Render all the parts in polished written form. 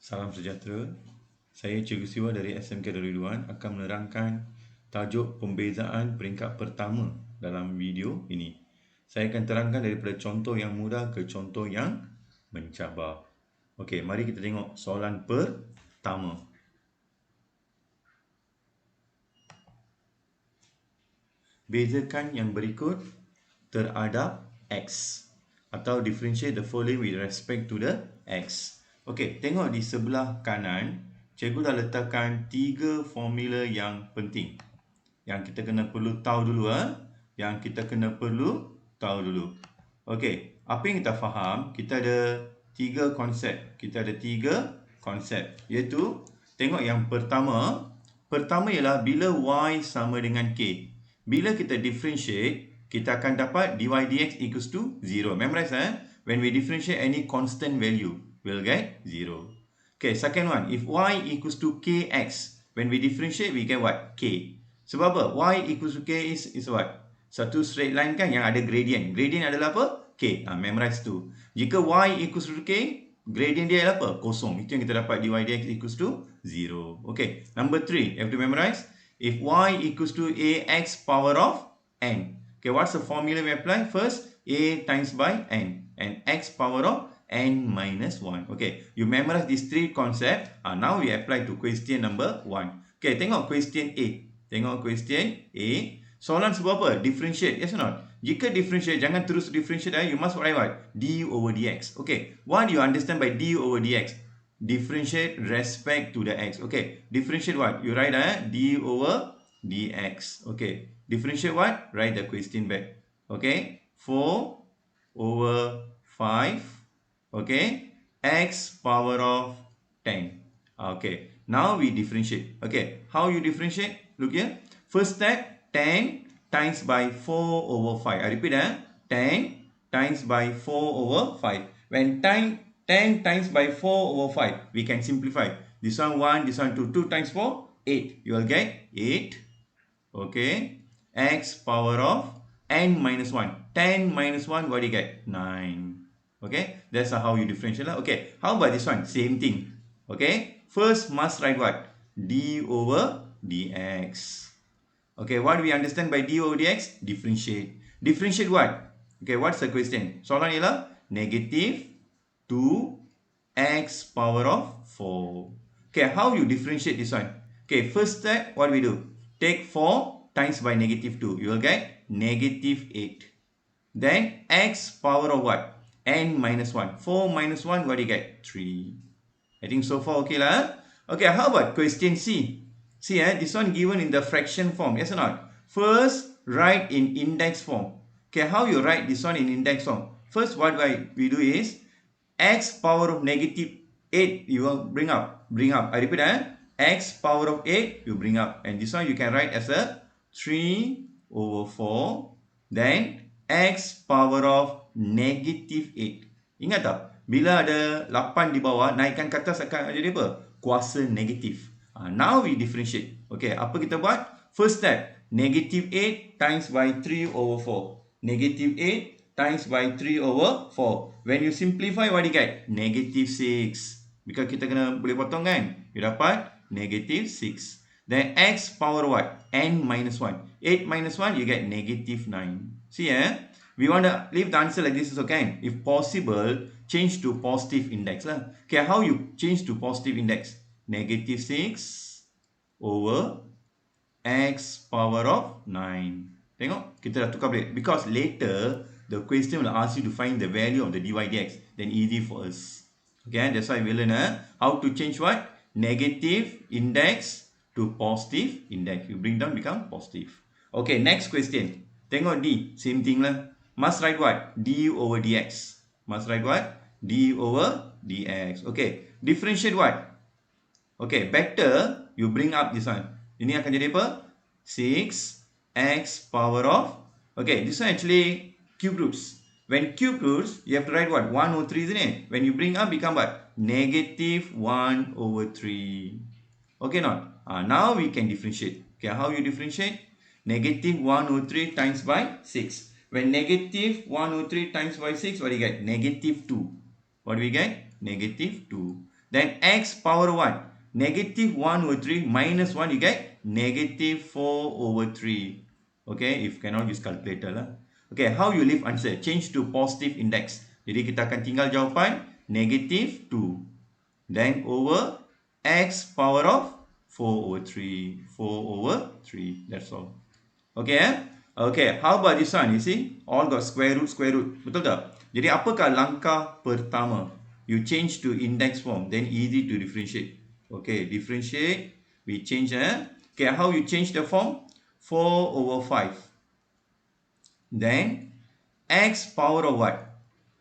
Salam sejahtera. Saya Cikgu Siwa dari SMK Darul Iluan akan menerangkan tajuk pembezaan peringkat pertama dalam video ini. Saya akan terangkan daripada contoh yang mudah ke contoh yang mencabar. Okey, mari kita tengok soalan pertama. Bezakan yang berikut terhadap X atau differentiate the following with respect to the X. Okey, tengok di sebelah kanan, cikgu dah letakkan 3 formula yang penting. Yang kita kena perlu tahu dulu Okey, apa yang kita faham? Kita ada 3 konsep. Iaitu tengok yang pertama ialah bila y sama dengan k. Bila kita differentiate, kita akan dapat dy dx equals to 0. Memorize when we differentiate any constant value, we'll get 0. Okay, second one, if y equals to kx, when we differentiate, we get what? K. Sebab apa? Y equals to k is what? Satu straight line kan yang ada gradient. Gradient adalah apa? K. Memorize tu. Jika y equals to k, gradient dia adalah apa? Kosong. Itu yang kita dapat dy dx equals to 0. Okay. Number 3, you have to memorize. If y equals to ax power of n. Okay, what's the formula we apply? First, a times by n. And x power of n minus 1. Okay, you memorize these 3 concepts. Now we apply to question number 1. Okay, tengok question A. Soalan sebab apa? Differentiate, yes or not? Jika differentiate, jangan terus differentiate. You must write what? D over dx. Okay, what do you understand by D over dx? Differentiate respect to the x. Okay, differentiate what? You write d over dx. Okay, differentiate what? Write the question back. Okay, 4 over 5. Okay, x power of 10. Okay, now we differentiate. Okay, how you differentiate? Look here. First step, 10 times by 4 over 5. I repeat, 10 times by 4 over 5. When 10 times by 4 over 5, we can simplify. This one 1, this one 2. 2 times 4, 8. You will get 8. Okay. X power of n minus 1. 10 minus 1, what do you get? 9. Okay. That's how you differentiate. Okay. How about this one? Same thing. Okay. First must write what? D over dx. Okay. What do we understand by d over dx? Differentiate. Differentiate what? Okay. What's the question? Soalan ialah negative 2x power of 4. Okay, how you differentiate this one? Okay, first step, what we do? Take 4 times by negative 2. You will get negative 8. Then x power of what? N minus 1. 4 minus 1, what do you get? 3. I think so far okay lah. Okay, how about question C? See, this one given in the fraction form, yes or not? First, write in index form. Okay, how you write this one in index form? First, what we do is x power of negative 8 you will bring up. I repeat, x power of 8 you bring up, and this one you can write as a 3 over 4. Then x power of negative 8. Ingat tak? Bila ada 8 di bawah, naikkan ke atas akan jadi apa? Kuasa negatif. Now we differentiate. Okay, apa kita buat? First step, negative 8 times by 3 over 4. Negative 8 times by 3 over 4. When you simplify, what do you get? Negative 6. Because kita kena boleh potong kan? You dapat negative 6. Then x power what? N minus 1. 8 minus 1, you get negative 9. See, we want to leave the answer like this, okay? If possible, change to positive index lah. Okay, how you change to positive index? Negative 6 over x power of 9. Tengok, kita dah tukar balik. Because later, the question will ask you to find the value of the dy dx. Then easy for us. Okay, that's why we learn how to change what? Negative index to positive index. You bring down, become positive. Okay, next question. Tengok D, same thing lah. Must write what? D over dx. Must write what? D over dx. Okay, differentiate what? Okay, better you bring up this one. Ini akan jadi apa? 6x power of, okay, this one actually cube roots. When cube roots, you have to write what? 1 over 3, isn't it? When you bring up, become what? Negative 1 over 3. Okay, not? Now we can differentiate. Okay, how you differentiate? Negative 1 over 3 times by 6. When negative 1 over 3 times by 6, what do you get? Negative 2. What do we get? Negative 2. Then x power 1. Negative 1 over 3 minus 1, you get negative 4 over 3. Okay, if cannot use calculator lah. Okay, how you leave answer? Change to positive index. Jadi kita akan tinggal jawapan negative 2. Then over x power of 4 over 3. 4 over 3. That's all. Okay, Okay, how about this one? You see, all got square root, square root. Betul tak? Jadi apakah langkah pertama? You change to index form, then easy to differentiate. Okay, differentiate. We change. Okay, how you change the form? 4 over 5. Then x power of what?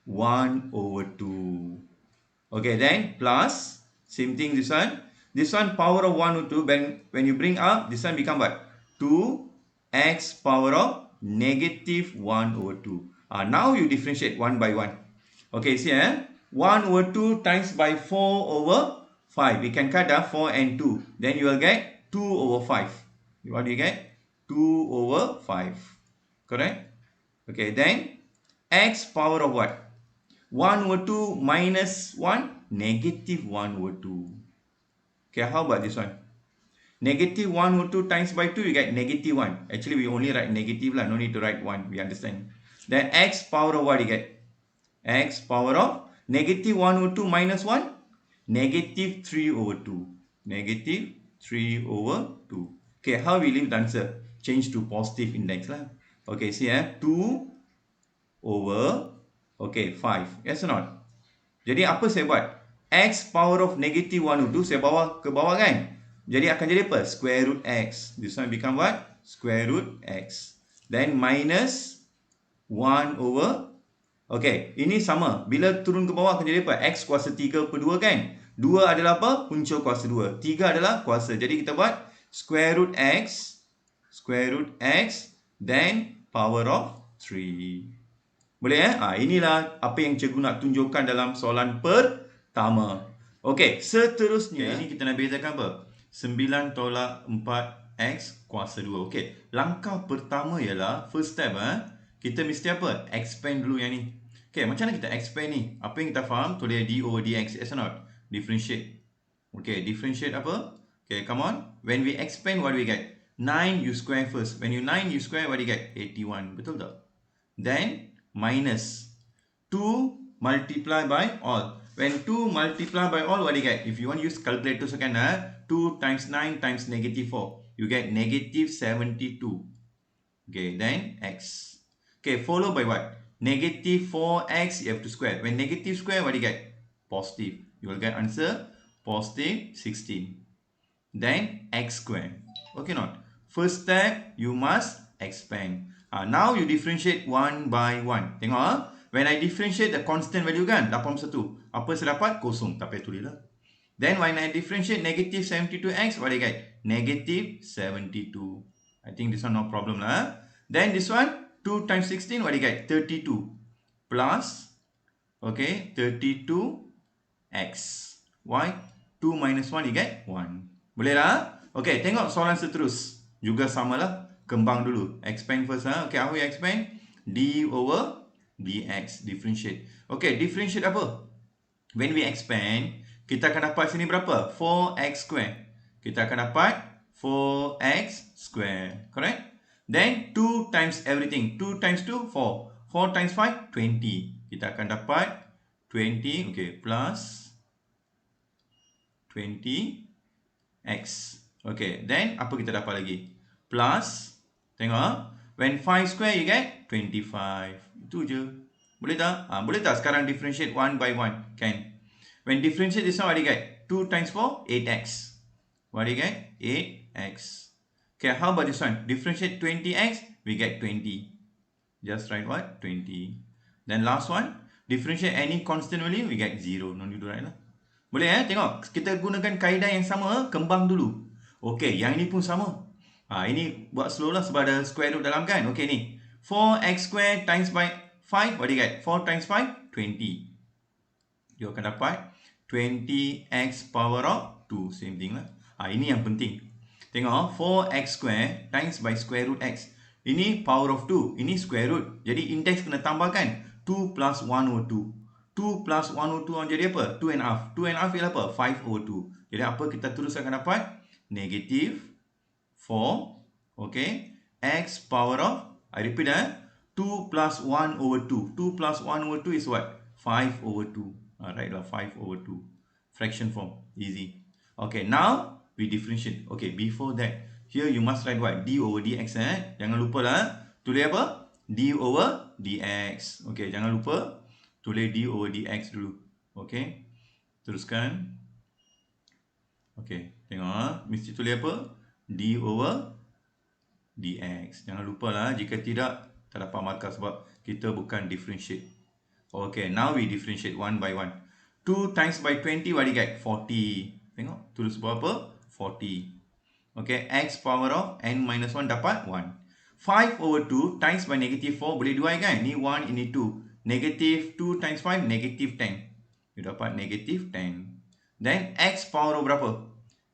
1 over 2. Okay, then plus. Same thing this one. This one power of 1 over 2. When you bring up, this one become what? 2 x power of negative 1 over 2. Now you differentiate 1 by 1. Okay, see 1 over 2 times by 4 over 5. We can cut 4 and 2. Then you will get 2 over 5. What do you get? 2 over 5. Correct? Okay, then x power of what? 1 over 2 minus 1, negative 1 over 2. Okay, how about this one? Negative 1 over 2 times by 2, you get negative 1. Actually, we only write negative, no need to write 1, we understand. Then x power of what you get? X power of negative 1 over 2 minus 1, negative 3 over 2. Negative 3 over 2. Okay, how we leave the answer? Change to positive index lah. Okay, see 2 over, okay, 5. Yes or not? Jadi apa saya buat? X power of negative 1 over 2, saya bawa ke bawah kan? Jadi akan jadi apa? Square root x. This one become what? Square root x. Then minus 1 over. Okay, ini sama. Bila turun ke bawah akan jadi apa? X kuasa 3 per 2 kan? 2 adalah apa? Punca kuasa 2. 3 adalah kuasa. Jadi kita buat square root x. Square root x. Then power of 3. Boleh inilah apa yang cikgu nak tunjukkan dalam soalan pertama. Okay, seterusnya. Ini kita nak bezakan apa? 9 tolak 4x kuasa 2. Okay, langkah pertama ialah first step kita mesti apa? Expand dulu yang ni. Okay, macam mana kita expand ni? Apa yang kita faham? Tulis d over dx. Yes or not? Differentiate. Okay, differentiate apa? Okay, come on. When we expand, what do we get? 9 you square first. When you 9 you square, what do you get? 81. Betul tak? Then minus 2 multiply by all. When 2 multiply by all, what do you get? If you want to use calculator, so can 2 times 9 times negative 4. You get negative 72. Okay, then x. Okay, followed by what? Negative 4x, you have to square. When negative square, what do you get? Positive. You will get answer positive 16. Then x square. Okay, not? First step, you must expand. Now you differentiate 1 by 1. Tengok when I differentiate the constant value kan, 81. Apa saya dapat? Kosong. Tak payah tulis lah. Then when I differentiate negative 72x, what do you get? Negative 72. I think this one no problem lah. Then this one, 2 times 16, what do you get? 32. Plus, okay, 32x. Why? 2 minus 1, you get 1. Boleh lah? Okay, tengok soalan seterus. Juga samalah. Kembang dulu. Expand first. Okay, how we expand? D over dx. Differentiate. Okay, differentiate apa? When we expand, kita akan dapat sini berapa? 4x square. Kita akan dapat 4x square. Correct? Then 2 times everything. 2 times 2, 4. 4 times 5, 20. Kita akan dapat 20. Okay, plus 20x. Okay, then apa kita dapat lagi? Plus, tengok. When 5 square, you get 25. Itu je. Boleh tak? Boleh tak sekarang differentiate 1 by 1? Can. When differentiate this one, what do you get? 2 times 4, 8x. What do you get? 8x. Okay, how about this one? Differentiate 20x, we get 20. Just write what? 20. Then last one, differentiate any constant value, we get 0. No need to write lah. Boleh tengok. Kita gunakan kaedah yang sama, kembang dulu. Okay, yang ini pun sama. Ini buat slow lah sebab ada square root dalam kan. Okay ni. 4x square times by 5, what do you get? 4 times 5, 20. You akan dapat 20x power of 2. Same thing lah. Ini yang penting. Tengok 4x square times by square root x. Ini power of 2. Ini square root. Jadi index kena tambahkan. 2 plus 1 over 2. 2 plus 1 over 2 jadi apa? 2 and a half. 2 and a half ialah apa? 5 over 2. Jadi apa kita terus akan dapat? Negative 4. Okay. X power of, I repeat 2 plus 1 over 2. 2 plus 1 over 2 is what? 5 over 2. Right lah, 5 over 2. Fraction form. Easy. Okay, now we differentiate. Okay, before that, here you must write what? D over dx. Jangan lupa lah. Tulis apa? D over dx. Okay, jangan lupa tulis D over dx dulu. Okay. Teruskan. Okay, tengok mesti tulis apa? D over dx. Jangan lupa lah. Jika tidak, tak dapat markah sebab kita bukan differentiate. Okay, now we differentiate one by one. 2 times by 20, what do you get? 40. Tengok, tulis berapa? 40. Okay, x power of n minus 1 dapat 1. 5 over 2 times by negative 4 boleh 2 kan? Ni 1, ini 2. Negative 2 times 5, negative 10. You dapat negative 10. Then x power of berapa?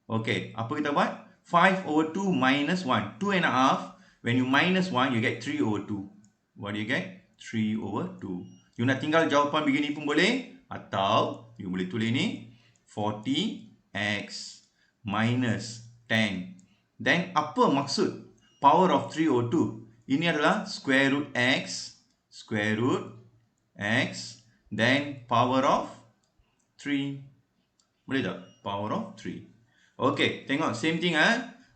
Okay, apa kita buat? 5 over 2 minus 1. 2 and a half. When you minus 1, you get 3 over 2. What do you get? 3 over 2. You nak tinggal jawapan begini pun boleh. Atau you boleh tulis ni 40x minus 10. Then apa maksud power of 3 over 2? Ini adalah square root x, then power of 3. Boleh tak? Power of 3. Okay, tengok same thing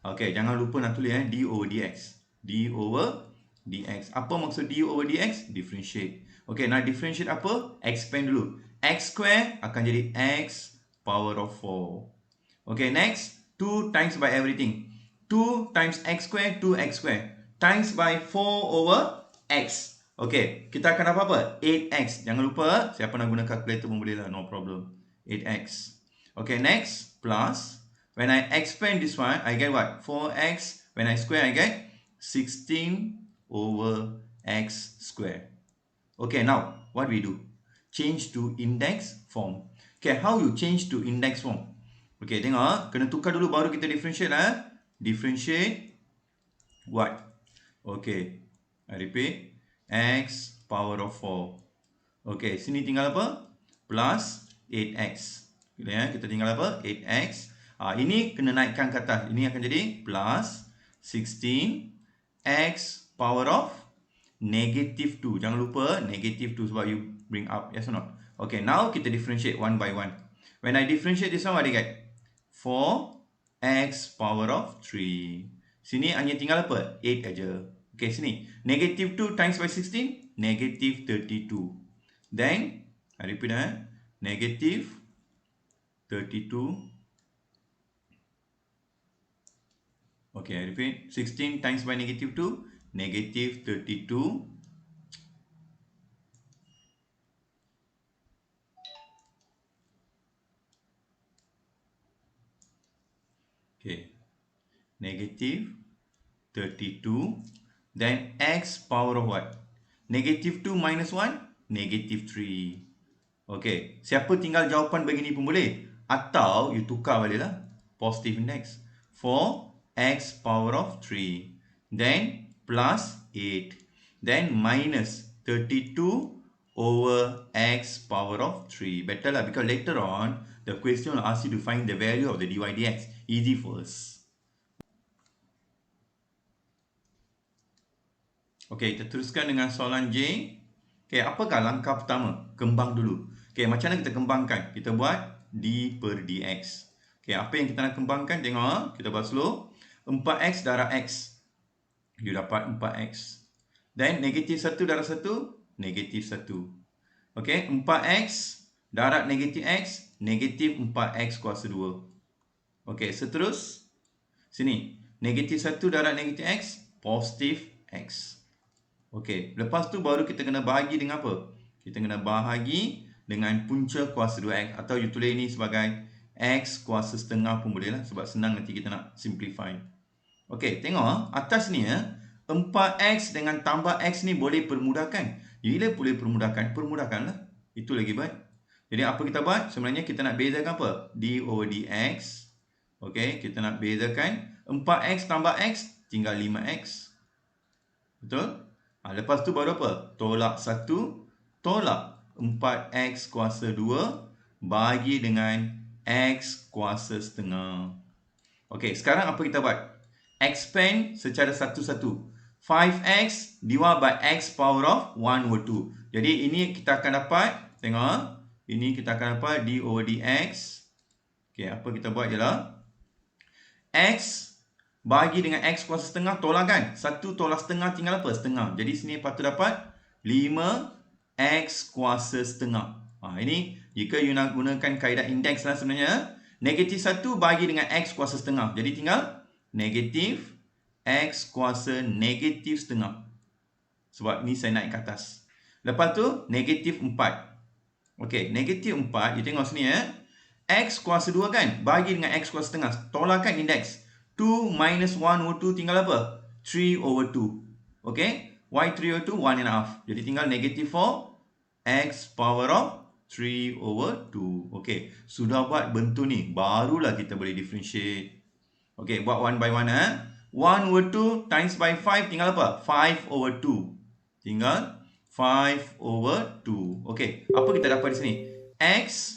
Okay, jangan lupa nak tulis d over dx. D over dx. Apa maksud d over dx? Differentiate. Okay, nak differentiate apa? Expand dulu. X square akan jadi x power of 4. Okay, next 2 times by everything. 2 times x square, 2x square. Times by 4 over x. Okay, kita akan dapat apa? 8x. Jangan lupa, siapa nak guna calculator pun boleh lah, no problem. 8x. Okay, next, plus. When I expand this one, I get what? 4x. When I square, I get 16 over x square. Okay, now, what we do? Change to index form. Okay, how you change to index form? Okay, tengok, kena tukar dulu baru kita differentiate Differentiate what? Okay, I repeat, x power of 4. Okay, sini tinggal apa? Plus 8x. Kita tinggal apa? 8x. Ini kena naikkan ke atas. Ini akan jadi plus 16x power of negative 2. Jangan lupa negative 2 sebab you bring up. Yes or not? Okay, now kita differentiate one by one. When I differentiate this one, what do you get? 4x power of 3. Sini hanya tinggal apa? 8 aja. Okay, sini. Negative 2 times by 16, negative 32. Then, I repeat negative 32. Okay, I repeat. 16 times by negative 2, negative 32. Okay, negative 32. Then x power of what? Negative 2 minus 1, negative 3. Okay, siapa tinggal jawapan begini pun boleh. Atau you tukar balik lah. Positive index. 4x power of 3. Then plus 8. Then minus 32 over x power of 3. Better lah, because later on, the question will ask you to find the value of the dy dx. Easy first. Okay, kita teruskan dengan soalan J. Okay, apakah langkah pertama? Kembang dulu. Okay, macam mana kita kembangkan? Kita buat d per dx. Okay, apa yang kita nak kembangkan? Tengok, kita buat slow. 4x darab x. You dapat 4x. Then, negatif 1 darab 1, negatif 1. Okay, 4x darab negatif x, negatif 4x kuasa 2. Okay, seterus. Sini, negatif 1 darab negatif x, positif x. Okay, lepas tu baru kita kena bahagi dengan apa? Kita kena bahagi dengan punca kuasa 2x. Atau you tulis ini sebagai x kuasa setengah pun boleh lah. Sebab senang nanti kita nak simplify. Okay, tengok atas ni 4x dengan tambah x ni boleh permudahkan. Bila boleh permudahkan, permudahkanlah. Itu lagi baik. Jadi apa kita buat? Sebenarnya kita nak bezakan apa? D over dx. Okay, kita nak bezakan 4x tambah x tinggal 5x. Betul? Lepas tu baru apa? Tolak 1, tolak 4x kuasa 2 bagi dengan x kuasa setengah. Okey, sekarang apa kita buat? Expand secara satu-satu. 5x divided by x power of 1 over 2. Jadi ini kita akan dapat, tengok, ini kita akan dapat d over dx. Okey, apa kita buat ialah x bagi dengan x kuasa setengah, tolak kan? 1 tolak setengah tinggal apa? Setengah. Jadi sini patut dapat 5x kuasa setengah. Ini jika you nak gunakan kaedah indeks lah sebenarnya. Negatif 1 bagi dengan x kuasa setengah. Jadi tinggal negatif x kuasa negatif setengah. Sebab ni saya naik ke atas. Lepas tu negatif 4. Okey, negatif 4, you tengok sini ya. X kuasa 2 kan? Bagi dengan x kuasa setengah. Tolakkan indeks. 2 minus 1 over 2 tinggal apa? 3 over 2. Okey? Why 3 over 2? 1.5. Jadi tinggal negatif 4 x power of 3 over 2. Okey, sudah buat bentuk ni, barulah kita boleh differentiate. Okey, buat one by one. 1 over 2 times by 5 tinggal apa? 5 over 2. Tinggal 5 over 2. Okey, apa kita dapat di sini? X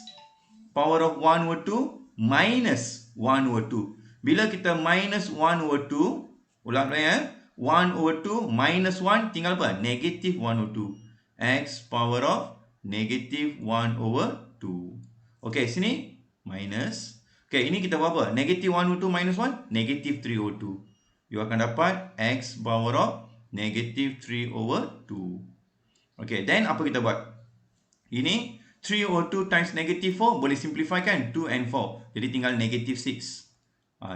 power of 1 over 2 minus 1 over 2. Bila kita minus 1 over 2, ulang ya. 1 over 2 minus 1 tinggal apa? Negative 1 over 2. X power of negative 1 over 2. Okey, sini minus. Okey, ini kita buat apa? Negative 1 over 2 minus 1, negative 3 over 2. You akan dapat x power of negative 3 over 2. Okey, then apa kita buat? Ini 3 over 2 times negative 4 boleh simplify kan? 2 and 4. Jadi tinggal negative 6.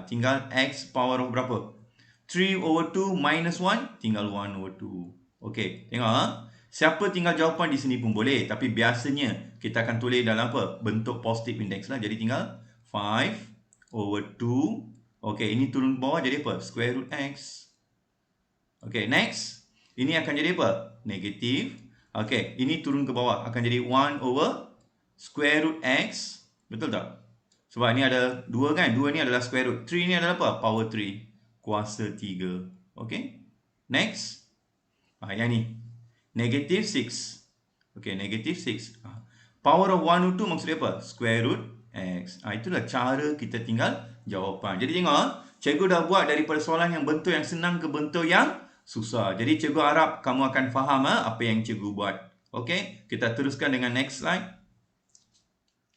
Tinggal x power of berapa? 3 over 2 minus 1 tinggal 1 over 2. Okey, tengok siapa tinggal jawapan di sini pun boleh, tapi biasanya kita akan tulis dalam apa? Bentuk positive index lah. Jadi tinggal 5 over 2. Okey, ini turun ke bawah jadi apa? Square root x. Okey, next. Ini akan jadi apa? Negative. Okey, ini turun ke bawah akan jadi 1 over square root x. Betul tak? Sebab ni ada 2 kan? 2 ni adalah square root. 3 ni adalah apa? Power 3. Kuasa 3. Okey. Next. Yang ni. Negative 6. Okey, negative 6. Power of 1 over 2 maksudnya apa? Square root x. Itulah cara kita tinggal jawapan. Jadi tengok, cikgu dah buat daripada soalan yang bentuk yang senang ke bentuk yang susah. Jadi cikgu harap kamu akan faham apa yang cikgu buat. Okey, kita teruskan dengan next slide.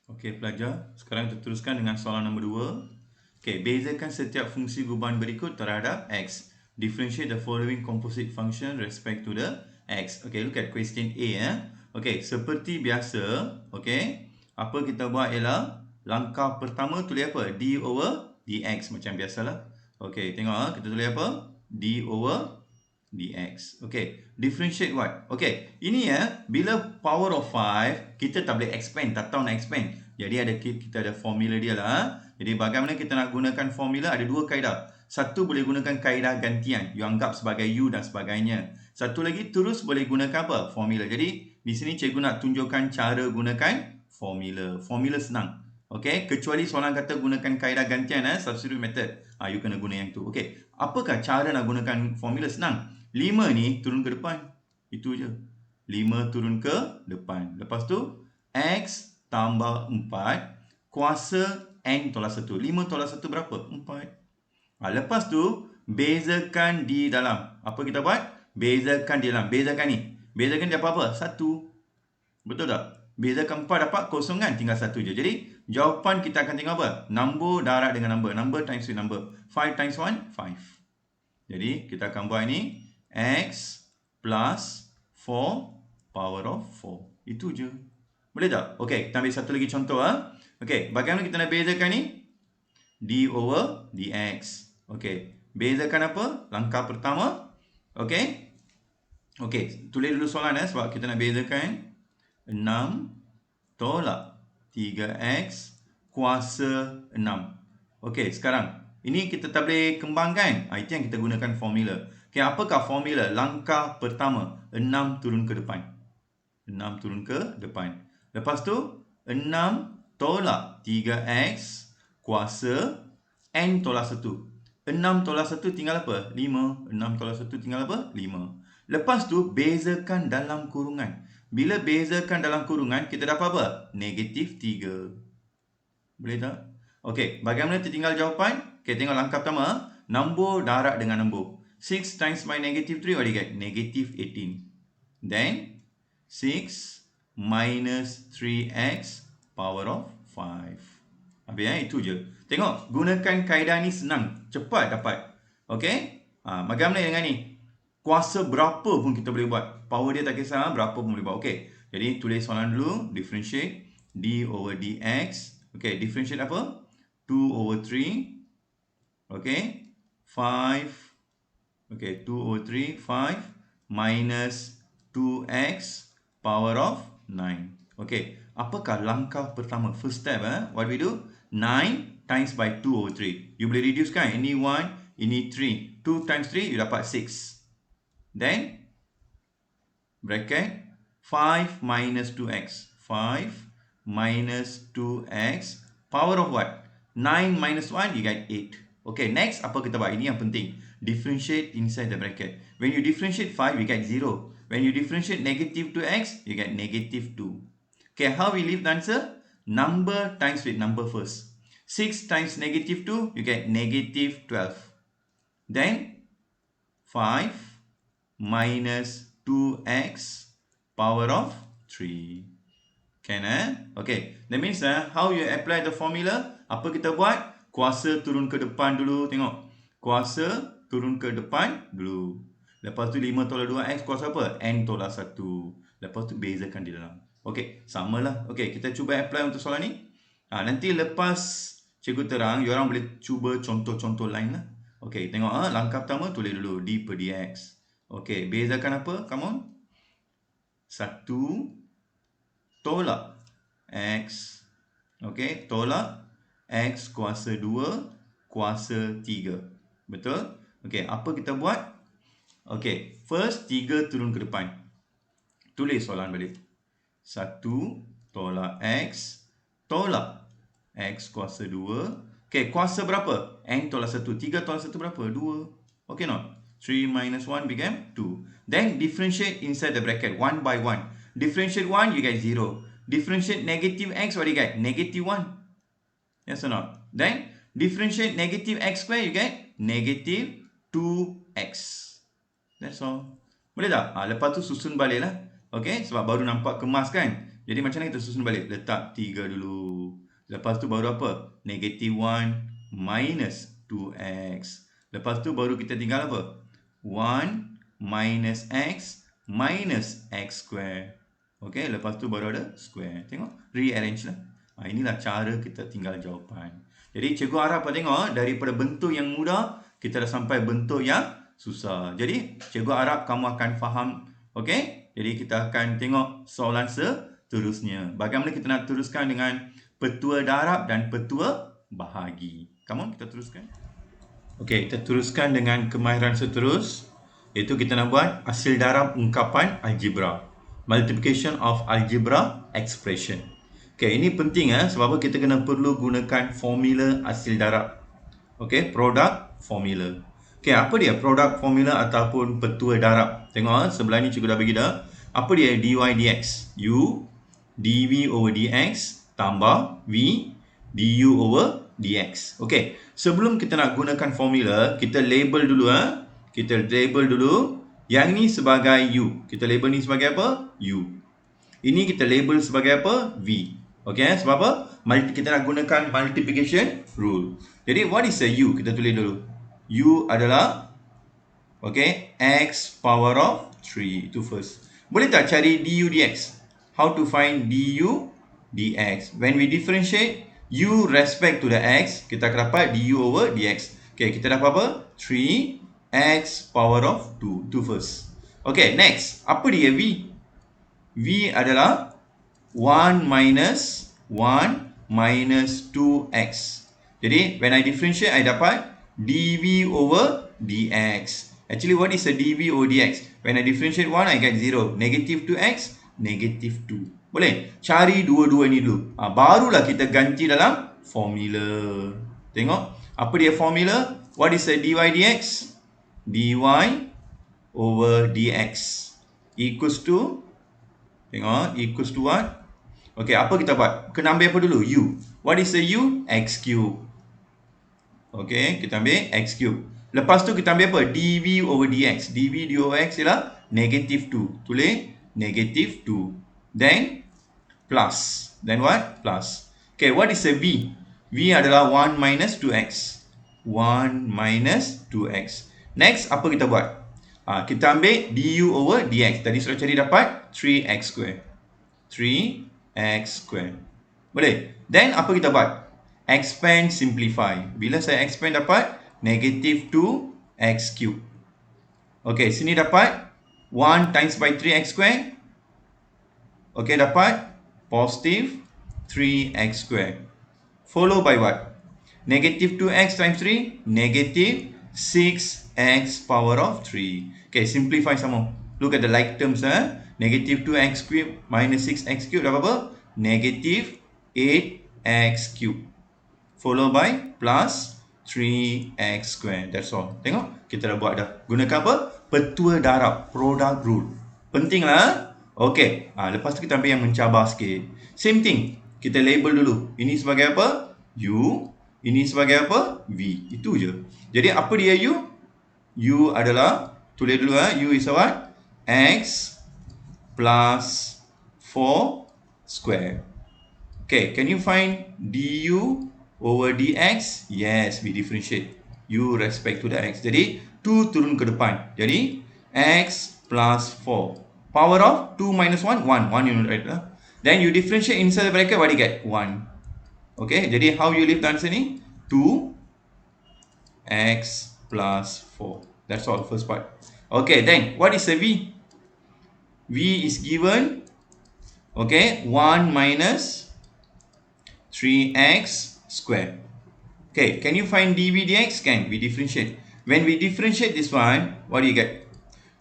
Okey pelajar, sekarang kita teruskan dengan soalan nombor 2. Okey, bezakan setiap fungsi gubahan berikut terhadap x. Differentiate the following composite function respect to the x. Okey, look at question A. Okey, seperti biasa, okey, apa kita buat ialah langkah pertama tulis apa? D over dx macam biasalah. Okey, tengok kita tulis apa? D over dx. Okey, differentiate what? Okey, ini bila power of 5, kita tak boleh expand, tak tahu nak expand. Jadi kita ada formula dia lah. Jadi bagaimana kita nak gunakan formula? Ada dua kaedah. Satu boleh gunakan kaedah gantian, you anggap sebagai u dan sebagainya. Satu lagi terus boleh gunakan apa? Formula. Jadi di sini cikgu nak tunjukkan cara gunakan formula. Formula senang. Okey, kecuali soalan kata gunakan kaedah gantian, substitute method. You kena guna yang tu. Okey, apakah cara nak gunakan formula? Senang. 5 ni turun ke depan. Itu je. 5 turun ke depan. Lepas tu x tambah 4 kuasa n tolak 1. 5 tolak 1 berapa? 4. Lepas tu bezakan di dalam. Apa kita buat? Bezakan di dalam. Bezakan ni. Bezakan dia apa-apa? 1. Betul tak? Bezakan 4 dapat kosong kan? Tinggal 1 je. Jadi jawapan kita akan tengok apa? Number darab dengan number. Number times with number. 5 times 1, 5. Jadi kita akan buat ni. X plus 4 power of 4. Itu je. Boleh tak? Okey, kita ambil satu lagi contoh. Okey, bagaimana kita nak bezakan ni? D over dx. Okey, bezakan apa? Langkah pertama. Okey. Okey, tulis dulu soalan sebab kita nak bezakan 6 tolak 3x kuasa 6. Okey, sekarang ini kita tak boleh kembangkan. Itu yang kita gunakan formula. Okey, apakah formula? Langkah pertama, 6 turun ke depan. 6 turun ke depan. Lepas tu 6 tolak 3x kuasa n tolak 1. 6 tolak 1 tinggal apa? 5. 6 tolak 1 tinggal apa? 5. Lepas tu bezakan dalam kurungan. Bila bezakan dalam kurungan, kita dapat apa? Negatif 3. Boleh tak? Okey, bagaimana tertinggal jawapan? Okay, tengok langkah pertama. Nombor darab dengan nombor. 6 times by negative 3, what do you get? Negative 18. Then, 6 minus 3x power of 5. Habis itu je. Tengok, gunakan kaedah ni senang. Cepat dapat. Okey? Bagaimana dengan ni? Kuasa berapa pun kita boleh buat. Power dia tak kisah, berapa pun boleh buat. Okey. Jadi, tulis soalan dulu. Differentiate d over dx. Okey, differentiate apa? 2 over 3. Okey. 5. Okey, 2 over 3. 5 minus 2x power of 9. Okey, apakah langkah pertama? First step, what do we do? 9 times by 2 over 3. You boleh reduce kan? Ini 1, ini 3. 2 times 3, you dapat 6. Then, bracket 5 minus 2x. 5 minus 2x power of what? 9 minus 1, you get 8. Okay, next, apa kita buat? Ini yang penting. Differentiate inside the bracket. When you differentiate 5, you get 0. When you differentiate negative 2x, you get negative 2. Okay, how we leave the answer? Number times with number first. 6 times negative 2, you get negative 12. Then, 5 minus 2x power of 3. Can Okay, that means how you apply the formula? Apa kita buat? Kuasa turun ke depan dulu. Tengok. Kuasa turun ke depan dulu. Lepas tu 5 tolak 2x kuasa apa? N tolak 1. Lepas tu bezakan di dalam. Okey, samalah. Okey, kita cuba apply untuk soalan ni. Nanti lepas cikgu terang, you orang boleh cuba contoh-contoh lain lah. Okey, tengok langkah pertama tulis dulu d per dx. Okey, bezakan apa? Come on. 1 tolak x. Okey, tolak x kuasa 2 kuasa 3. Betul? Okey, apa kita buat? Okey, first 3 turun ke depan. Tulis soalan balik. 1 tolak x tolak x kuasa 2. Okey, kuasa berapa? N tolak 1. 3 tolak 1 berapa? 2. Okey not? 3 minus 1 became 2. Then differentiate inside the bracket 1 by 1. Differentiate 1, you get 0. Differentiate negative x, what do you get? Negative 1. Yes or not? Then differentiate negative x square, you get negative 2x. That's all. Boleh tak? Lepas tu susun balik lah. Okay, sebab baru nampak kemas kan? Jadi macam mana kita susun balik? Letak 3 dulu. Lepas tu baru apa? Negative 1 minus 2x. Lepas tu baru kita tinggal apa? 1 minus x minus x square. Okay, lepas tu baru ada square. Tengok, rearrange lah. Inilah cara kita tinggal jawapan. Jadi cikgu harap tengok daripada bentuk yang mudah, kita dah sampai bentuk yang susah. Jadi cikgu harap kamu akan faham. Okay, jadi kita akan tengok soalan seterusnya. Bagaimana kita nak teruskan dengan petua darab dan petua bahagi. Come on, kita teruskan. Okay, kita teruskan dengan kemahiran seterus. Iaitu kita nak buat hasil darab ungkapan algebra. Multiplication of algebra expression. Okay, ini penting sebab kita kena perlu gunakan formula hasil darab. Okay, product formula. Okay, apa dia product formula ataupun petua darab? Tengok sebelah ni cikgu dah bagi dah. Apa dia dy dx? U dv over dx tambah v du over dx. Okay, sebelum kita nak gunakan formula, kita label dulu Kita label dulu. Yang ni sebagai u. Kita label ni sebagai apa? U. Ini kita label sebagai apa? V. Okay, sebab apa? Kita nak gunakan multiplication rule. Jadi, what is a u? Kita tulis dulu. U adalah okay, x power of 3. Itu first. Boleh tak cari du dx? How to find du dx? When we differentiate u respect to the x, kita akan dapat du over dx. Okay, kita dapat apa? 3x power of 2. Itu first. Okay, next. Apa dia v? V adalah 1 minus 1 minus 2x. Jadi, when I differentiate, I dapat dv over dx. Actually, what is a dv over dx? When I differentiate 1, I get 0. Negative 2x, negative 2. Boleh? Cari dua-dua ni dulu. Barulah kita ganti dalam formula. Tengok. Apa dia formula? What is a dy dx? dy over dx equals to Tengok, equals to what? Okay, apa kita buat? Kena ambil apa dulu? U. What is the U? X cube. Okay, kita ambil X cube. Lepas tu kita ambil apa? dV over dx. dV over dx ialah negative 2. Tulis negative 2. Then, plus. Then what? Plus. Okay, what is the V? V adalah 1 minus 2x. 1 minus 2x. Next, apa kita buat? Kita ambil du over dx. Tadi sudah cari dapat 3x square. 3x square. Boleh? Then, apa kita buat? Expand, simplify. Bila saya expand dapat negative 2x cube. Okay, sini dapat 1 times by 3x square. Okay, dapat positive 3x square. Follow by what? Negative 2x times 3, negative 6x power of 3. Okay, simplify sama. Look at the like terms. Negative 2x cube minus 6x cube dah apa? Negative 8x cube. Follow by plus 3x square. That's all. Tengok, kita dah buat dah. Gunakan apa? Petua darab, product rule. Penting lah. Okay, lepas tu kita ambil yang mencabar sikit. Same thing. Kita label dulu. Ini sebagai apa? U. Ini sebagai apa? V. Itu je. Jadi apa dia U? U adalah, tulis dulu U is what? X plus 4 square. Okay, can you find du over dx? Yes, we differentiate u respect to the x. Jadi 2 turun ke depan. Jadi x plus 4. Power of 2 minus 1, 1. 1 you write lah. Then you differentiate inside the bracket, what do you get? 1. Okay, jadi how you leave the answer ni? 2x plus 4. That's all, first part. Okay, then what is the v? V is given, okay, 1 minus 3x square. Okay, can you find dv dx? Can we differentiate? When we differentiate this one, what do you get?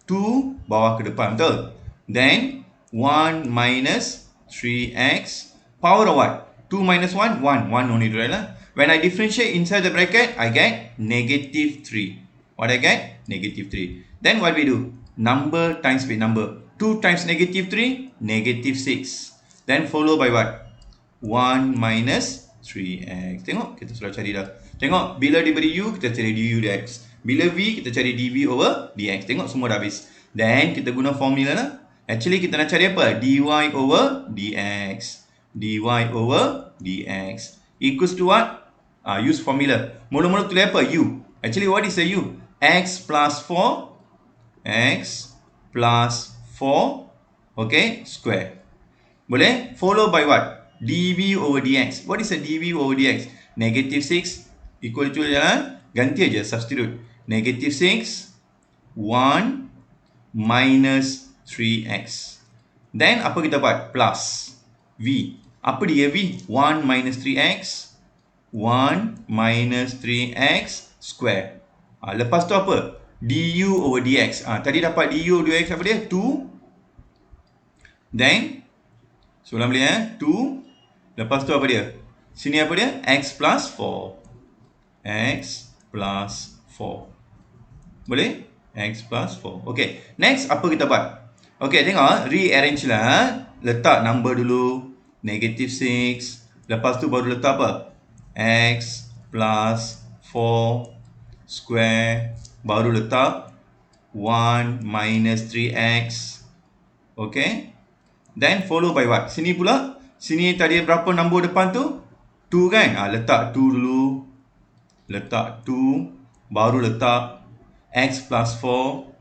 2 bawah ke depan, betul? Then 1 minus 3x power of what? 2 minus 1, 1. 1 only, right? When I differentiate inside the bracket, I get negative 3. What I get? Negative 3. Then what we do? Number times with number. 2 times negative 3, negative 6. Then follow by what? 1 minus 3x. Tengok, kita sudah cari dah. Tengok, bila diberi u, kita cari du dx. Bila v, kita cari dv over dx. Tengok, semua dah habis. Then, kita guna formula lah. Actually, kita nak cari apa? dy over dx. dy over dx. Equals to what? Use formula. Mula-mula tulis apa? U. Actually, what is the u? X plus 4. X plus 4. Okay, square. Boleh? Follow by what? dv over dx. What is a dv over dx? Negative 6 equal to jalan. Ganti aja, substitute. Negative 6, 1 minus 3x. Then, apa kita buat? Plus v. Apa dia v? 1 minus 3x. 1 minus 3x square. Lepas tu apa? du over dx. Tadi dapat du over dx apa dia? 2. Then, soalan boleh 2. Lepas tu apa dia? Sini apa dia? X plus 4. X plus 4. Boleh? X plus 4. Okay. Next, apa kita buat? Okay, tengok. Rearrange lah. Letak number dulu. Negative 6. Lepas tu baru letak apa? X plus 4 square. Baru letak 1 minus 3x. Okay. Then follow by what? Sini pula. Sini tadi berapa nombor depan tu? 2 kan? Letak 2 dulu. Letak 2. Baru letak x plus 4.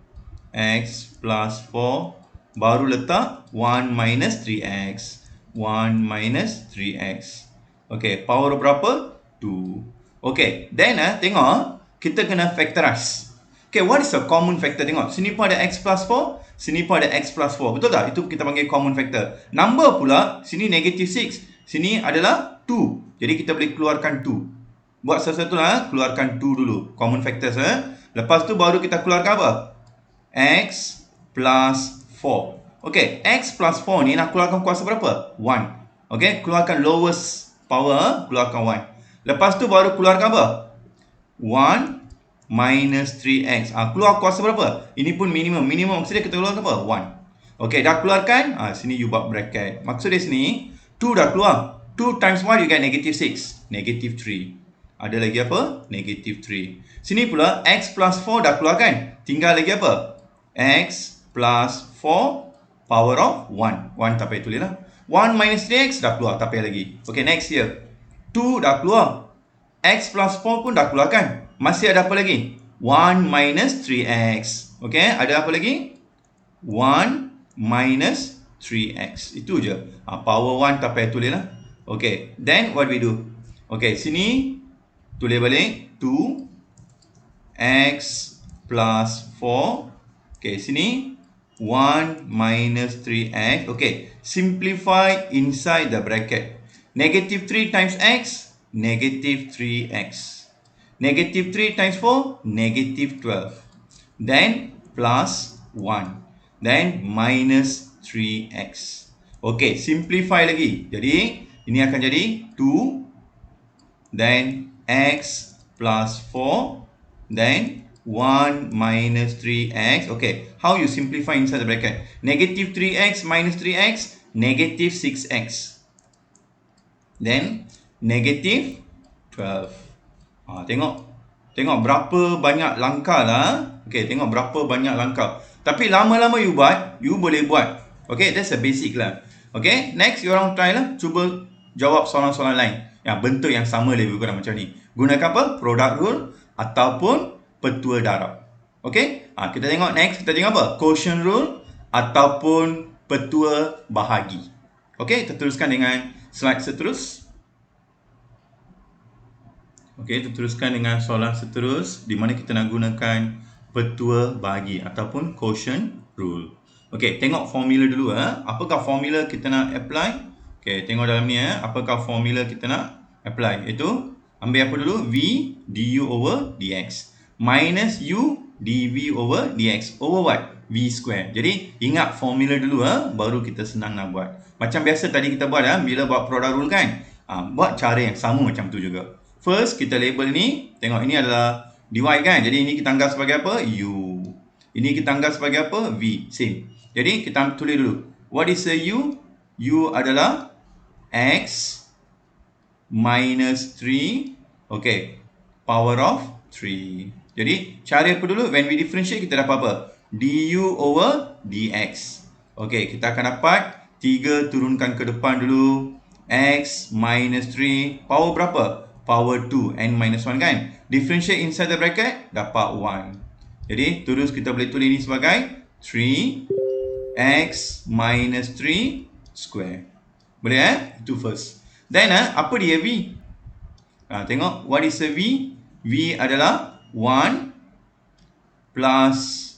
X plus 4. Baru letak 1 minus 3x. 1 minus 3x. Okay, power berapa? 2. Okay, then tengok. Kita kena factorize. Okay, what is a common factor? Tengok, sini pun ada x plus 4. Sini pun ada x plus 4. Betul tak? Itu kita panggil common factor. Number pula, sini negative 6. Sini adalah 2. Jadi kita boleh keluarkan 2. Buat sesuatu lah, keluarkan 2 dulu. Common factors. Lepas tu baru kita keluarkan apa? X plus 4. Okay, x plus 4 ni nak keluarkan kuasa berapa? 1. Okay, keluarkan lowest power, keluarkan 1. Lepas tu baru keluarkan apa? 1 minus 3x. Keluar kuasa berapa? Ini pun minimum. Minimum maksudnya kita keluarkan apa? 1. Okay, dah keluarkan? Sini you buat bracket. Maksud dia sini, 2 dah keluar. 2 times 1 you get negative 6. Negative 3. Ada lagi apa? Negative 3. Sini pula, x plus 4 dah keluarkan. Tinggal lagi apa? X plus 4 power of 1. 1 tak payah tulis lah. 1 minus 3x dah keluar. Tak payah lagi. Okay, next here. 2 dah keluar. X plus 4 pun dah keluarkan. Masih ada apa lagi? 1 minus 3x. Okay, ada apa lagi? 1 minus 3x. Itu je. Power 1 tak payah tulis lah. Okay, then what we do? Okay, sini tulis balik 2x plus 4. Okay, sini 1 minus 3x. Okay, simplify inside the bracket. Negative 3 times x, negative 3x. Negative 3 times 4, negative 12. Then plus 1. Then minus 3x. Okay, simplify lagi. Jadi, ini akan jadi 2. Then x plus 4. Then 1 minus 3x. Okay, how you simplify inside the bracket? Negative 3x minus 3x, negative 6x. Then negative 12. Tengok berapa banyak langkah lah. Okay, tengok berapa banyak langkah. Tapi lama-lama you buat, you boleh buat. Okay, that's a basic lah. Okay, next you orang try lah. Cuba jawab soalan-soalan lain. Yang bentuk yang sama lebih kurang macam ni. Gunakan apa? Product rule ataupun petua darab. Okay, kita tengok next. Kita tengok apa? Quotient rule ataupun petua bahagi. Okay, kita teruskan dengan slide seterus. Okay, kita teruskan dengan soalan seterus di mana kita nak gunakan petua bahagi ataupun quotient rule. Okay, tengok formula dulu. Apakah formula kita nak apply? Okay, tengok dalam ni. Apakah formula kita nak apply? Iaitu, ambil apa dulu? V du over dx. Minus u dv over dx. Over what? V square. Jadi, ingat formula dulu. Baru kita senang nak buat. Macam biasa tadi kita buat. Bila buat product rule kan? Buat cara yang sama macam tu juga. First, kita label ni. Tengok, ini adalah dy kan? Jadi, ini kita anggap sebagai apa? U. Ini kita anggap sebagai apa? V. Same. Jadi, kita tulis dulu. What is a u? U adalah x minus 3. Okay. Power of 3. Jadi, cara apa dulu? When we differentiate, kita dapat apa? Du over dx. Okay, kita akan dapat 3 turunkan ke depan dulu. X minus 3. Power berapa? Power 2, n minus 1 kan? Differentiate inside the bracket, dapat 1. Jadi, terus kita boleh tulis ini sebagai 3x minus 3 square. Boleh Itu first. Then, apa dia V? Tengok, what is a V? V adalah 1 plus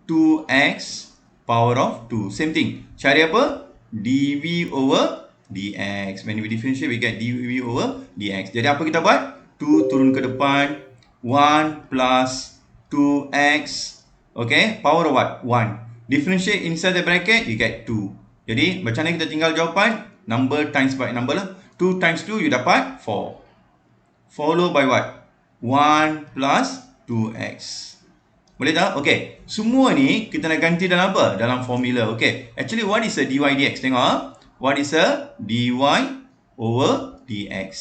2x power of 2. Same thing. Cari apa? dv over dx. When we differentiate, we get dv over dx. Jadi apa kita buat? 2 turun ke depan. 1 plus 2x. Okay, power of what? 1. Differentiate inside the bracket, you get 2. Jadi, macam mana kita tinggal jawapan? Number times by number lah. 2 times 2, you dapat 4. Follow by what? 1 plus 2x. Boleh tak? Okay. Semua ni, kita nak ganti dalam apa? Dalam formula. Okay. Actually, what is a dy dx? Tengok. What is a dy over dx?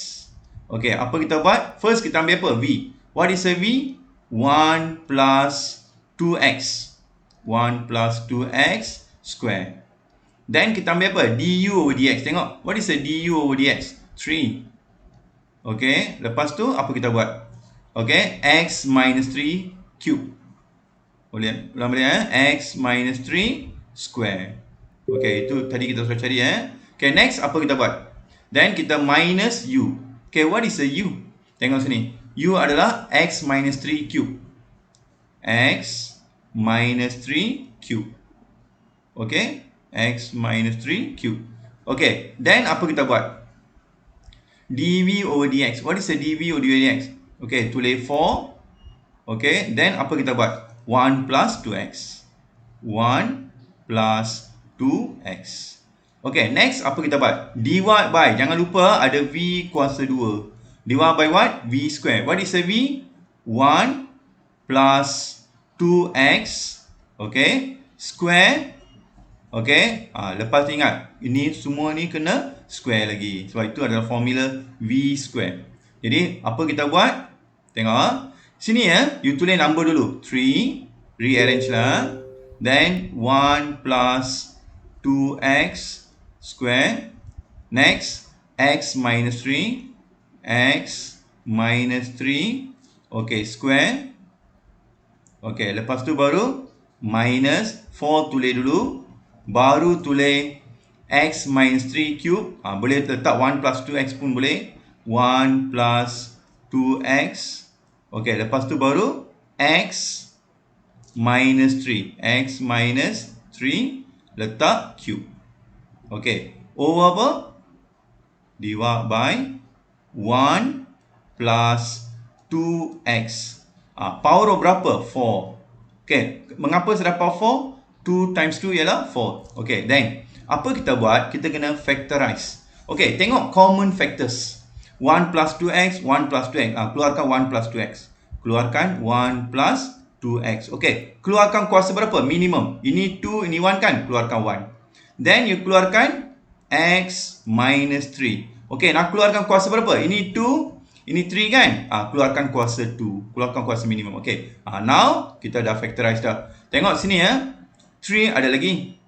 Okay, apa kita buat? First, kita ambil apa? V. What is a V? 1 plus 2x. 1 plus 2x square. Then, kita ambil apa? Du over dx. Tengok. What is a du over dx? 3. Okay, lepas tu, apa kita buat? Okay, x minus 3 cube. Boleh? Ulang balik x minus 3 square. Okay, itu tadi kita sudah cari Okay, next apa kita buat? Then kita minus u. Okay, what is a u? Tengok sini. U adalah x minus 3 cube. X minus 3 cube. Okay, x minus 3 cube. Okay, then apa kita buat? dv over dx. What is a dv over dx? Okay, tulis 4. Okay, then apa kita buat? 1 plus 2x. 1 plus 2x. Okay, next apa kita buat? Divide by, jangan lupa ada v kuasa 2. Divide by what? V square. What is a v? 1 plus 2x. Okay, square Okay, lepas tu ingat, ini semua ni kena square lagi. Sebab itu adalah formula V square. Jadi, apa kita buat? Tengok. Sini ya, you tulis number dulu. 3, rearrange lah. Then, 1 plus 2x square. Next, x minus 3. X minus 3. Okay, square. Okay, lepas tu baru minus 4 tulis dulu. Baru tulis x minus 3 cube. Boleh letak 1 plus 2x pun boleh. 1 plus 2x. Okay, lepas tu baru x minus 3. X minus 3 letak cube. Okay, over apa? Divide by 1 plus 2x. Power of berapa? 4. Okay, mengapa saya dapat 4? 2 times 2 ialah 4. Okay, then apa kita buat? Kita kena factorize. Okay, tengok common factors. 1 plus 2x, 1 plus 2x. Keluarkan 1 plus 2x. Keluarkan 1 plus 2x. Okay, keluarkan kuasa berapa? Minimum. Ini 2, ini 1 kan? Keluarkan 1. Then you keluarkan x minus 3. Okay, nak keluarkan kuasa berapa? Ini 2, ini 3 kan? Keluarkan kuasa 2. Keluarkan kuasa minimum. Okay, now kita dah factorize dah. Tengok sini ya. 3 ada lagi.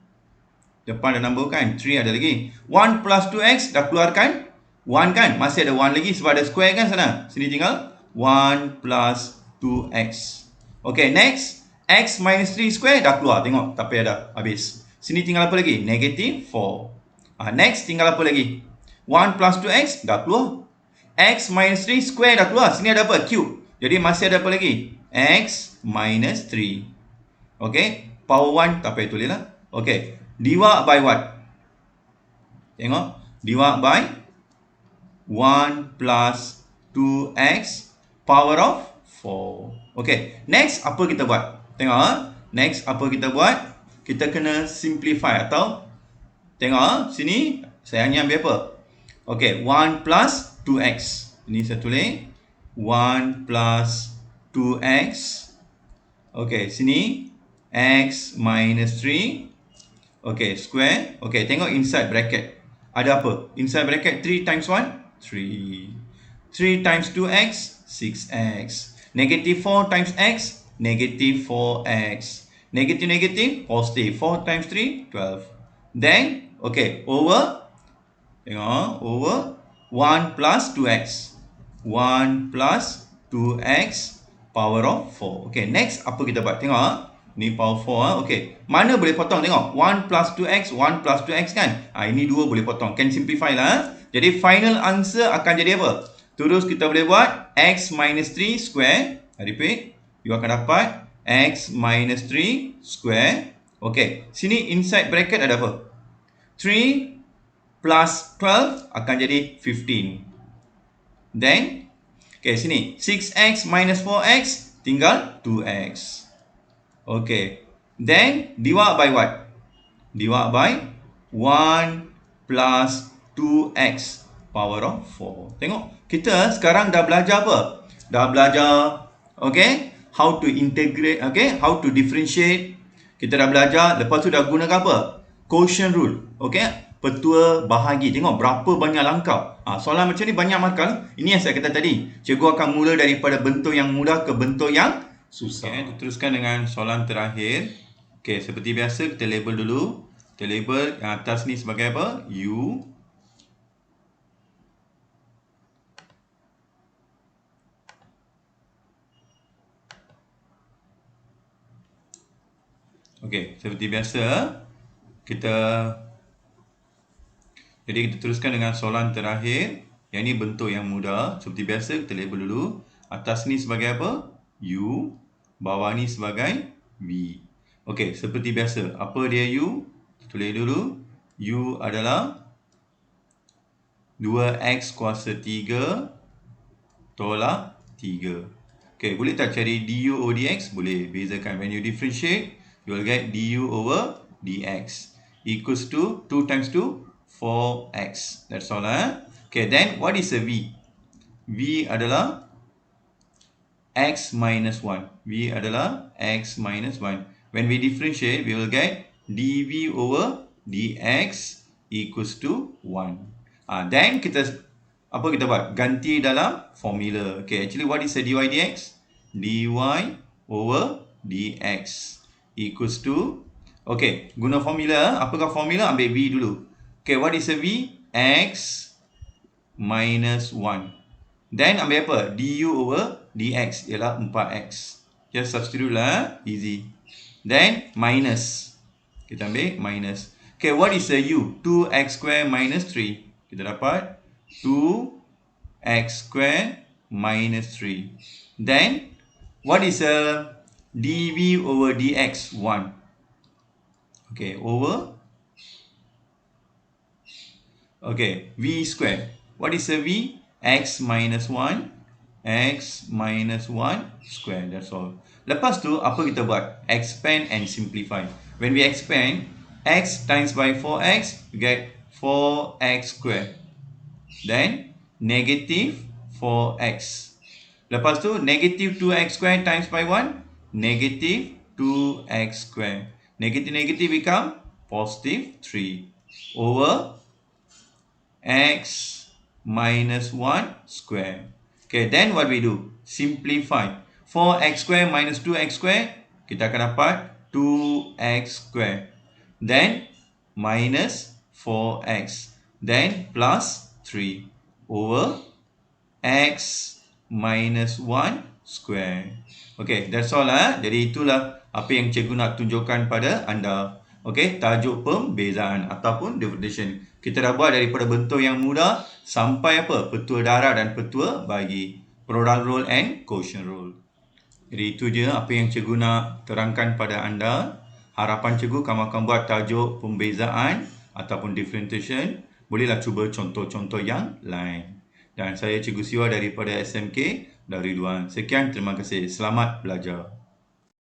Depan ada number kan? 3 ada lagi. 1 plus 2x dah keluarkan 1 kan? Masih ada 1 lagi sebab ada square kan sana? Sini tinggal 1 plus 2x. Okay, next. X minus 3 square dah keluar. Tengok, tak payah dah. Habis. Sini tinggal apa lagi? Negative 4. Next, tinggal apa lagi? 1 plus 2x dah keluar. X minus 3 square dah keluar. Sini ada apa? Cube. Jadi masih ada apa lagi? X minus 3. Okay. Power 1 tak payah tulis lah. Okay. Divide by what? Tengok. Divide by 1 plus 2x power of 4. Okay. Next, apa kita buat? Tengok. Next, apa kita buat? Kita kena simplify atau tengok. Sini, saya hanya ambil apa? Okay. 1 plus 2x. Ini saya tulis. 1 plus 2x. Okay. Sini. X minus 3. Okay, square. Okay, tengok inside bracket. Ada apa? Inside bracket 3 times 1? 3. 3 times 2x? 6x. Negative 4 times x? Negative 4x. Negative, negative, positive. 4 times 3? 12. Then, okay, over. Tengok, over 1 plus 2x. 1 plus 2x power of 4. Okay, next apa kita buat? Tengok. Ni power 4. Okay. Mana boleh potong? Tengok. 1 plus 2x, 1 plus 2x kan? Ini 2 boleh potong. Can simplify lah. Jadi final answer akan jadi apa? Terus kita boleh buat x minus 3 square. I repeat. You akan dapat x minus 3 square. Okay. Sini inside bracket ada apa? 3 plus 12 akan jadi 15. Then, okay, sini. 6x minus 4x tinggal 2x. Okay. Then, divide by what? Divide by 1 plus 2x power of 4. Tengok, kita sekarang dah belajar apa? Dah belajar, okay, how to integrate, okay, how to differentiate. Kita dah belajar, lepas tu dah gunakan apa? Quotient rule, okay, petua bahagi. Tengok berapa banyak langkah. Soalan macam ni banyak makal. Ini yang saya kata tadi. Cikgu akan mula daripada bentuk yang mudah ke bentuk yang susah. Okay, teruskan dengan soalan terakhir. Okay, seperti biasa kita label dulu. Kita label yang atas ni sebagai apa? U. Okay, seperti biasa jadi kita teruskan dengan soalan terakhir. Yang ni bentuk yang mudah. Seperti biasa kita label dulu. Atas ni sebagai apa? U. Bawah ni sebagai V. Okey, seperti biasa. Apa dia U? Tulis dulu. U adalah 2x kuasa 3 tolak 3. Okey, boleh tak cari du over dx? Boleh. Bezakan. When you differentiate, you will get du over dx equals to 2 times 2, 4x. That's all. Okay, then what is a V? V adalah x minus 1. V adalah x minus 1. When we differentiate, we will get dv over dx equals to 1. Then kita buat? Ganti dalam formula. Okay, actually what is a dy dx? dy over dx equals to, okay, guna formula. Apakah formula? Ambil v dulu. Okay, what is a v? X minus 1. Then ambil apa? du over dx ialah 4x. Just substitute lah, easy. Then minus. Kita ambil minus. Okay, what is a u? 2x square minus 3. Kita dapat 2x square minus 3. Then, what is a dv over dx? 1. Okay, over. Okay, v square. What is a v? X minus 1. X minus 1 square. That's all. Lepas tu, apa kita buat? Expand and simplify. When we expand, x times by 4x, you get 4x square. Then, negative 4x. Lepas tu, negative 2x square times by 1, negative 2x square. Negative become positive 3 over x minus 1 square. Okay, then what we do? Simplify. 4x square minus 2x square, kita akan dapat 2x square. Then, minus 4x. Then, plus 3 over x minus 1 square. Okay, that's all lah. Jadi itulah apa yang cikgu nak tunjukkan pada anda. Okay, tajuk pembezaan ataupun differentiation. Kita dah buat daripada bentuk yang mudah sampai apa? Petua darab dan petua bagi. Product rule and quotient rule. Jadi itu je apa yang cikgu nak terangkan pada anda. Harapan cikgu kamu akan buat tajuk pembezaan ataupun differentiation. Bolehlah cuba contoh-contoh yang lain. Dan saya Cikgu Siwa daripada SMK Darul Ridwan. Sekian, terima kasih. Selamat belajar.